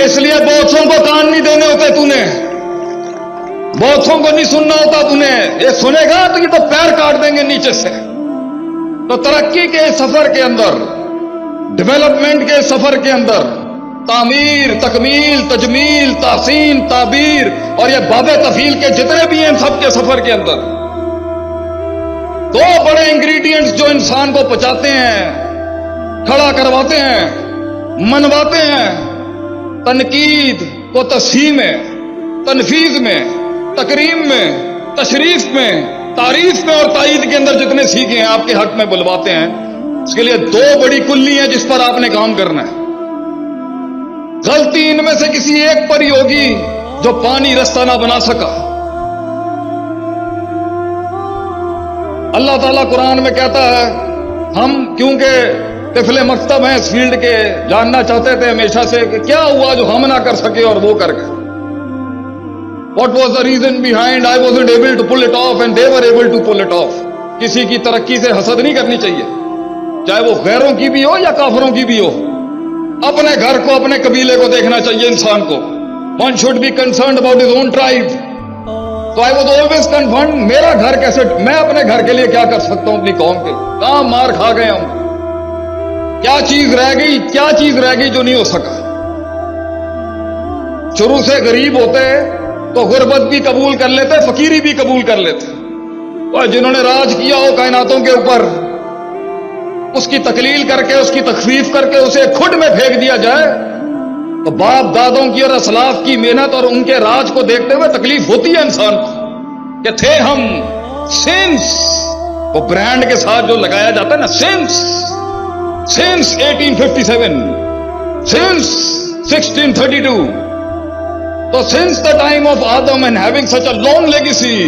اس لیے بوچھوں کو کان نہیں دینے ہوتے تُونے، بوچھوں کو نہیں سننا ہوتا تُوہیں، یہ سنے گا تو یہ تو پیر کاٹ دیں گے نیچے سے۔ تو ترقی کے سفر کے اندر، ڈیولپمنٹ کے سفر کے اندر، تعمیر، تکمیل، تجمیل، تحسین، تعبیر اور یہ باب تفعیل کے جتنے بھی ہیں سب کے سفر کے اندر دو بڑے انگریڈینٹس جو انسان کو پچاتے ہیں، کھڑا کرواتے ہیں، منواتے ہیں، تنقید کو تصحیح میں، تنفیذ میں، تکریم میں، تشریف میں، تعریف میں اور تائید کے اندر جتنے سیکھے ہیں آپ کے حق میں بلواتے ہیں، اس کے لیے دو بڑی کلی ہیں جس پر آپ نے کام کرنا ہے۔ غلطی ان میں سے کسی ایک پر ہی ہوگی جو پانی رستہ نہ بنا سکا۔ اللہ تعالیٰ قرآن میں کہتا ہے، ہم کیونکہ طفل مکتب ہیں اس فیلڈ کے، جاننا چاہتے تھے ہمیشہ سے کہ کیا ہوا جو ہم نہ کر سکے اور وہ کر گئے۔ What was the reason behind I wasn't able to pull it off and they were able to pull it off؟ کسی کی ترقی سے حسد نہیں کرنی چاہیے، چاہے وہ غیروں کی بھی ہو یا کافروں کی بھی ہو۔ اپنے گھر کو، اپنے قبیلے کو دیکھنا چاہیے انسان کو۔ One should be concerned about his own tribe۔ تو I was always concerned، میرا گھر کیسے، میں اپنے گھر کے لیے کیا کر سکتا ہوں اپنی قوم کے، کہاں مار کھا گئے ہم، کیا چیز رہ گئی، کیا چیز رہ گئی جو نہیں ہو سکا۔ شروع سے غریب ہوتے تو غربت بھی قبول کر لیتے، فقیری بھی قبول کر لیتے، اور جنہوں نے راج کیا ہو کائناتوں کے اوپر، اس کی تقلیل کر کے، اس کی تخفیف کر کے اسے کھڈ میں پھینک دیا جائے تو باپ دادوں کی اور اسلاف کی محنت اور ان کے راج کو دیکھتے ہوئے تکلیف ہوتی ہے انسان کو کہ تھے ہم سنس، وہ برانڈ کے ساتھ جو لگایا جاتا ہے نا، سنس 1857، سنس 1632، تو since the time of Adam and having such a long legacy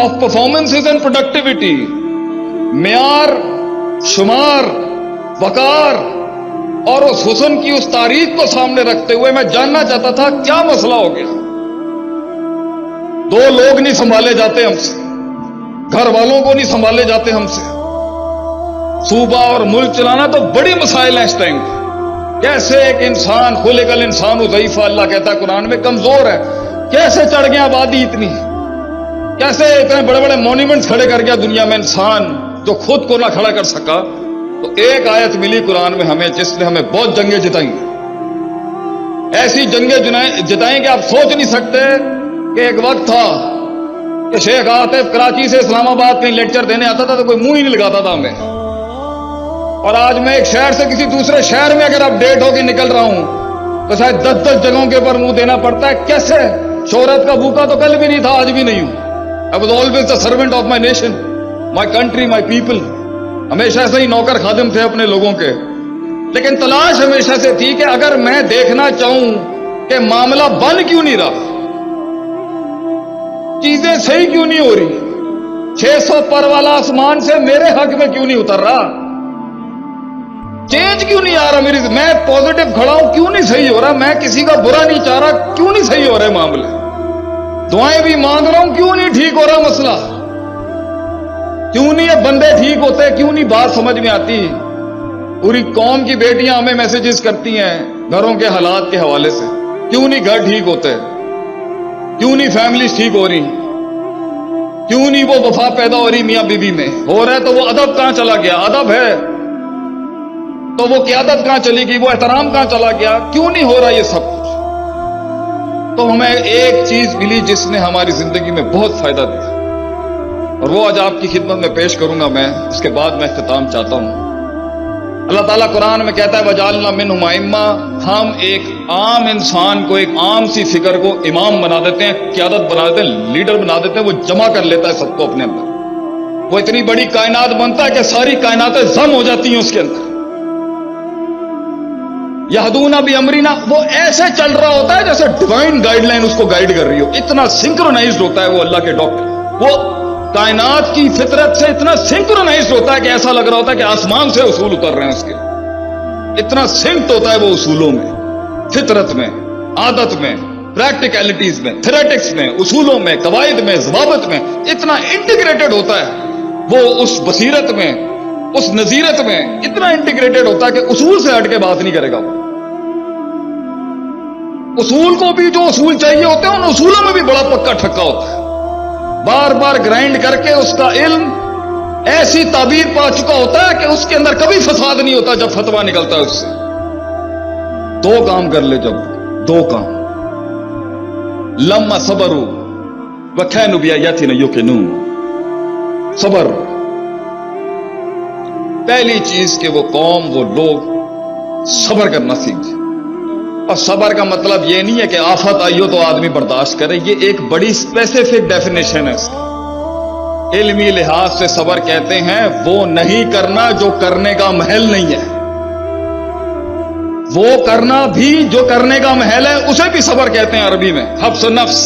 of performances and productivity، معیار، شمار، وقار اور اس حسن کی اس تاریخ کو سامنے رکھتے ہوئے میں جاننا چاہتا تھا کیا مسئلہ ہو گیا۔ دو لوگ نہیں سنبھالے جاتے ہم سے، گھر والوں کو نہیں سنبھالے جاتے ہم سے، صوبہ اور ملک چلانا تو بڑی مسائل ہیں اس ٹائم۔ کیسے ایک انسان، خلق الانسان ضعیفا، اللہ کہتا ہے قرآن میں، کمزور ہے، کیسے چڑھ گیا آبادی اتنی، کیسے اتنے بڑے بڑے مونیومنٹس کھڑے کر گیا دنیا میں انسان جو خود کو نہ کھڑا کر سکا۔ تو ایک آیت ملی قرآن میں ہمیں جس نے ہمیں بہت جنگیں جتائیں، ایسی جنگیں جتائیں کہ آپ سوچ نہیں سکتے کہ ایک وقت تھا کہ شیخ عاطف کراچی سے اسلام آباد کہیں لیکچر دینے آتا تھا تو کوئی منہ ہی نہیں لگاتا تھا ہمیں، اور آج میں ایک شہر سے کسی دوسرے شہر میں اگر اپڈیٹ ہو کے نکل رہا ہوں تو شاید 10 جگہوں کے اوپر منہ دینا پڑتا ہے۔ کیسے؟ شہرت کا بھوکا تو کل بھی نہیں تھا، آج بھی نہیں ہوں۔ I was always the servant of my nation، my country، my people۔ ہمیشہ سے ہی نوکر خادم تھے اپنے لوگوں کے، لیکن تلاش ہمیشہ سے تھی کہ اگر میں دیکھنا چاہوں کہ معاملہ بن کیوں نہیں رہا، چیزیں صحیح کیوں نہیں ہو رہی، 600 پر والا آسمان سے میرے حق میں کیوں نہیں اتر رہا، چینج کیوں نہیں آ رہا، میری میں پازیٹو کھڑا ہوں کیوں نہیں صحیح ہو رہا، میں کسی کا برا نہیں چاہ رہا کیوں نہیں صحیح ہو رہے معاملے، دعائیں بھی مانگ رہا ہوں کیوں نہیں ٹھیک ہو رہا مسئلہ، کیوں نہیں یہ بندے ٹھیک ہوتے، کیوں نہیں بات سمجھ میں آتی۔ پوری قوم کی بیٹیاں ہمیں میسیجز کرتی ہیں گھروں کے حالات کے حوالے سے، کیوں نہیں گھر ٹھیک ہوتے، کیوں نہیں فیملیز ٹھیک ہو رہی، کیوں نہیں وہ وفا پیدا ہو رہی میاں بیوی میں، ہو رہا ہے تو وہ ادب کہاں چلا گیا، ادب ہے تو وہ قیادت کہاں چلی گئی، وہ احترام کہاں چلا گیا، کیوں نہیں ہو رہا یہ سب کچھ۔ تو ہمیں ایک چیز ملی جس نے ہماری زندگی میں بہت فائدہ دیا، اور وہ آج آپ کی خدمت میں پیش کروں گا میں، اس کے بعد میں اختتام چاہتا ہوں۔ اللہ تعالیٰ قرآن میں کہتا ہے وَجَعَلْنَا مِنْهُمْ أَئِمَّةً، ہم ایک عام انسان کو، ایک عام سی فکر کو امام بنا دیتے ہیں، قیادت بنا دیتے ہیں، لیڈر بنا دیتے ہیں، وہ جمع کر لیتا ہے سب کو اپنے اندر، وہ اتنی بڑی کائنات بنتا ہے کہ ساری کائناتیں ضم ہو جاتی ہیں اس کے اندر۔ یہدون بامرنا، وہ ایسے چل رہا ہوتا ہے جیسے ڈیوائن گائیڈ لائن اس کو گائیڈ کر رہی ہو، اتنا سنکرونائزڈ ہوتا ہے وہ اللہ کے ڈاکٹر، وہ کائنات کی فطرت سے اتنا سنکرونائزڈ ہوتا ہے کہ ایسا لگ رہا ہوتا ہے کہ آسمان سے اصول اتر رہے ہیں اس کے، اتنا سنکٹ ہوتا ہے وہ اصولوں میں، فطرت میں، عادت میں، پریکٹیکلٹیز میں، تھیریٹکس میں، اصولوں میں، قواعد میں، ضوابط میں، اتنا انٹیگریٹڈ ہوتا ہے وہ اس بصیرت میں، اس نظیرت میں اتنا انٹیگریٹڈ ہوتا ہے کہ اصول سے ہٹ کے بات نہیں کرے گا وہ۔ اصول کو بھی جو اصول چاہیے ہوتے ہیں ان اصولوں میں بھی بڑا پکا ٹھکا ہوتا ہے. بار بار گرائنڈ کر کے اس کا علم ایسی تعبیر پا چکا ہوتا ہے کہ اس کے اندر کبھی فساد نہیں ہوتا جب فتویٰ نکلتا ہے اس سے. دو کام کر لے جب دو کام لما صبروا وكانوا بآياتنا يوقنون. صبر پہلی چیز کہ وہ قوم وہ لوگ صبر کرنا سیکھ جائے. اور صبر کا مطلب یہ نہیں ہے کہ آفت آئی ہو تو آدمی برداشت کرے. یہ ایک بڑی اسپیسیفک ڈیفینیشن ہے اس کی. علمی لحاظ سے صبر کہتے ہیں وہ نہیں کرنا جو کرنے کا محل نہیں ہے. وہ کرنا بھی جو کرنے کا محل ہے اسے بھی صبر کہتے ہیں عربی میں, حبس نفس.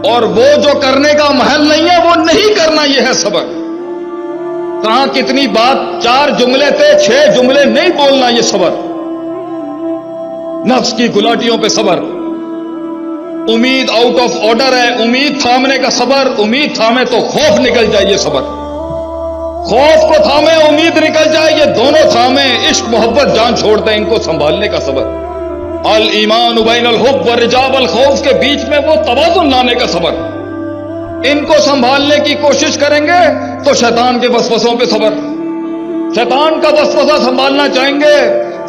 اور وہ جو کرنے کا محل نہیں ہے وہ نہیں کرنا, یہ ہے صبر. کہاں کتنی بات, 4 جملے تھے 6 جملے نہیں بولنا, یہ صبر. نفس کی گلاٹیوں پہ صبر. امید آؤٹ آف آرڈر ہے, امید تھامنے کا صبر. امید تھامے تو خوف نکل جائے, یہ صبر. خوف کو تھامے امید نکل جائے, یہ دونوں تھامے عشق محبت جان چھوڑ دیں, ان کو سنبھالنے کا صبر. الایمان بین الحب والرجاب الخوف کے بیچ میں وہ توازن لانے کا صبر. ان کو سنبھالنے کی کوشش کریں گے تو شیطان کے وسوسوں پہ صبر. شیطان کا وسوسہ سنبھالنا چاہیں گے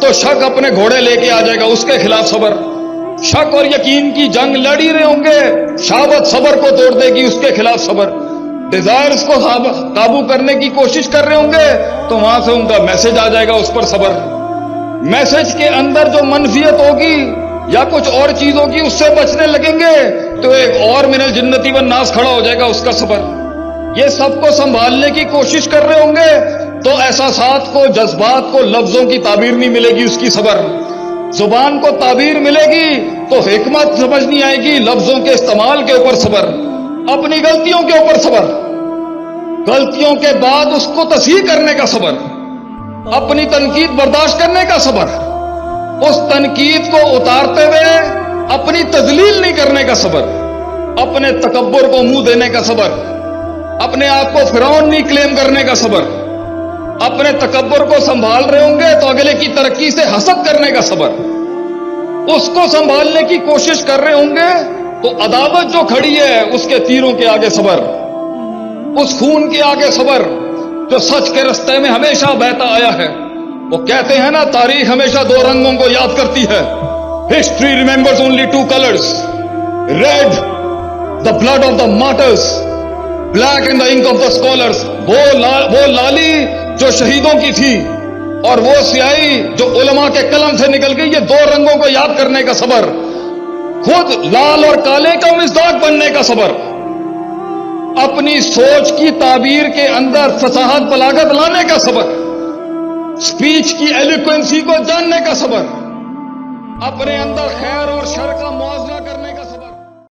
تو شک اپنے گھوڑے لے کے آ جائے گا, اس کے خلاف صبر. شک اور یقین کی جنگ لڑی رہے ہوں گے, شہوت صبر کو توڑ دے گی, اس کے خلاف صبر. ڈیزائرز کو قابو کرنے کی کوشش کر رہے ہوں گے تو وہاں سے ان کا میسج آ جائے گا, اس پر صبر. میسج کے اندر جو منفیت ہوگی یا کچھ اور چیز ہوگی اس سے بچنے لگیں گے تو ایک اور من الجنتی والناس کھڑا ہو جائے گا, اس کا صبر. یہ سب کو سنبھالنے کی کوشش کر رہے ہوں گے تو احساسات کو, جذبات کو لفظوں کی تعبیر نہیں ملے گی, اس کی صبر. زبان کو تعبیر ملے گی تو حکمت سمجھ نہیں آئے گی, لفظوں کے استعمال کے اوپر صبر. اپنی غلطیوں کے اوپر صبر. غلطیوں کے بعد اس کو تصحیح کرنے کا صبر. اپنی تنقید برداشت کرنے کا صبر. اس تنقید کو اتارتے ہوئے اپنی تذلیل نہیں کرنے کا صبر. اپنے تکبر کو منہ دینے کا صبر. اپنے آپ کو فرعون نہیں کلیم کرنے کا صبر. اپنے تکبر کو سنبھال رہے ہوں گے تو اگلے کی ترقی سے حسد کرنے کا صبر. اس کو سنبھالنے کی کوشش کر رہے ہوں گے تو عداوت جو کھڑی ہے اس کے تیروں کے آگے صبر. اس خون کے آگے صبر جو سچ کے رستے میں ہمیشہ بہتا آیا ہے. وہ کہتے ہیں نا, تاریخ ہمیشہ 2 رنگوں کو یاد کرتی ہے. History remembers only 2 colors, red the blood of the martyrs, black and the ink of the scholars. وہ لالی جو شہیدوں کی تھی اور وہ سیاہی جو علماء کے قلم سے نکل گئی, یہ 2 رنگوں کو یاد کرنے کا صبر. خود لال اور کالے کا مصداق بننے کا صبر. اپنی سوچ کی تعبیر کے اندر فصاحت بلاغت لانے کا صبر. سپیچ کی ایلیکوینسی کو جاننے کا صبر. اپنے اندر خیر اور شر کا موازنہ کرنے